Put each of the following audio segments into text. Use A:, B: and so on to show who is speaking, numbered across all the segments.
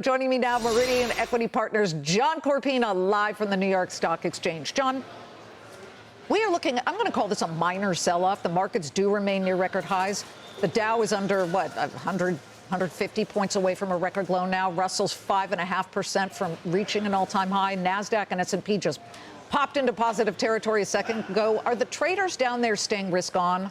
A: Joining me now, Meridian Equity Partners, John Corpina, live from the New York Stock Exchange. John, we are looking, I'm going to call this a minor sell-off. The markets do remain near record highs. The Dow is under, 150 points away from a record low now. Russell's 5.5% from reaching an all-time high. NASDAQ and S&P just popped into positive territory a second ago. Are the traders down there staying risk on?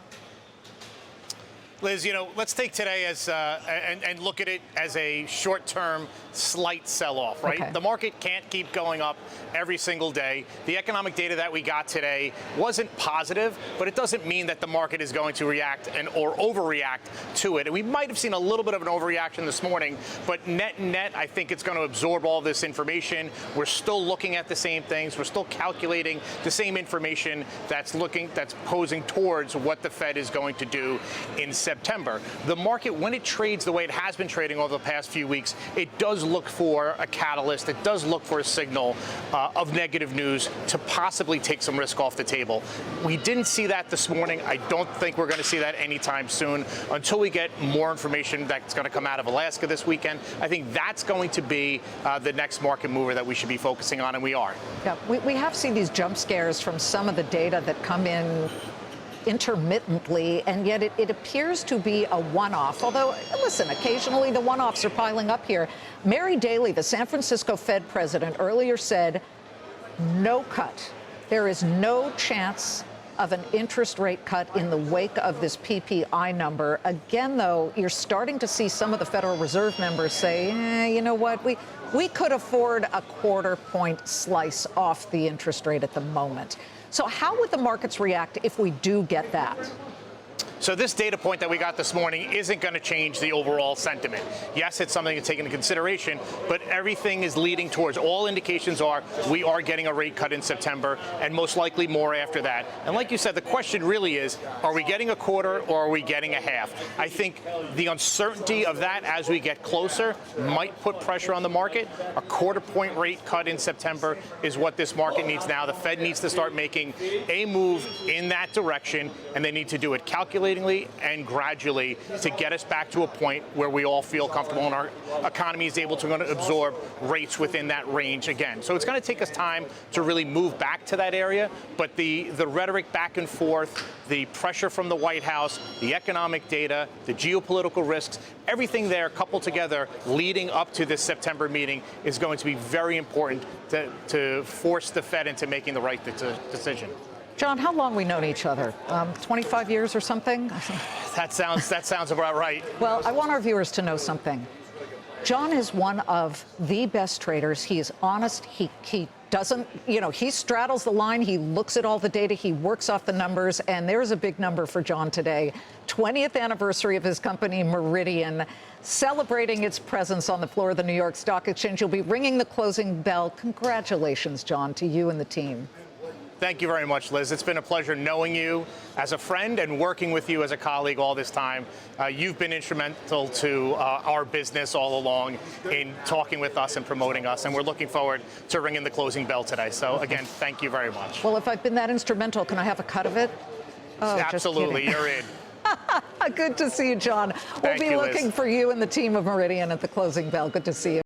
B: Liz, let's take today as and look at it as a short-term slight sell-off, right? Okay. The market can't keep going up every single day. The economic data that we got today wasn't positive, but it doesn't mean that the market is going to react or overreact to it. And we might have seen a little bit of an overreaction this morning, but net, I think it's going to absorb all this information. We're still looking at the same things. We're still calculating the same information that's posing towards what the Fed is going to do in September. The market, when it trades the way it has been trading over the past few weeks, it does look for a catalyst. It does look for a signal of negative news to possibly take some risk off the table. We didn't see that this morning. I don't think we're going to see that anytime soon until we get more information that's going to come out of Alaska this weekend. I think that's going to be the next market mover that we should be focusing on, and we are.
A: Yeah, we have seen these jump scares from some of the data that come in intermittently, and yet it appears to be a one-off. Although, listen, occasionally the one-offs are piling up here. Mary Daly, the San Francisco Fed president, earlier said, no cut. There is no chance of an interest rate cut in the wake of this PPI number. Again, though, you're starting to see some of the Federal Reserve members say, you know what, we could afford a quarter-point slice off the interest rate at the moment. So how would the markets react if we do get that?
B: So this data point that we got this morning isn't going to change the overall sentiment. Yes, it's something to take into consideration, but everything is leading towards, all indications are, we are getting a rate cut in September, and most likely more after that. And like you said, the question really is, are we getting a quarter or are we getting a half? I think the uncertainty of that as we get closer might put pressure on the market. A quarter-point rate cut in September is what this market needs now. The Fed needs to start making a move in that direction, and they need to do it calculated and gradually to get us back to a point where we all feel comfortable and our economy is able to absorb rates within that range again. So it's going to take us time to really move back to that area, but the rhetoric back and forth, the pressure from the White House, the economic data, the geopolitical risks, everything there coupled together leading up to this September meeting is going to be very important to force the Fed into making the right decision.
A: John, how long have we known each other? 25 years or something?
B: That sounds about right.
A: Well, I want our viewers to know something. John is one of the best traders. He is honest. He doesn't, he straddles the line. He looks at all the data. He works off the numbers. And there's a big number for John today. 20th anniversary of his company, Meridian, celebrating its presence on the floor of the New York Stock Exchange. You'll be ringing the closing bell. Congratulations, John, to you and the team.
B: Thank you very much, Liz. It's been a pleasure knowing you as a friend and working with you as a colleague all this time. You've been instrumental to our business all along in talking with us and promoting us, and we're looking forward to ringing the closing bell today. So, again, thank you very much.
A: Well, if I've been that instrumental, can I have a cut of it? Oh,
B: absolutely, you're in.
A: Good to see you, John. We'll be looking for you and the team of Meridian at the closing bell. Good to see you.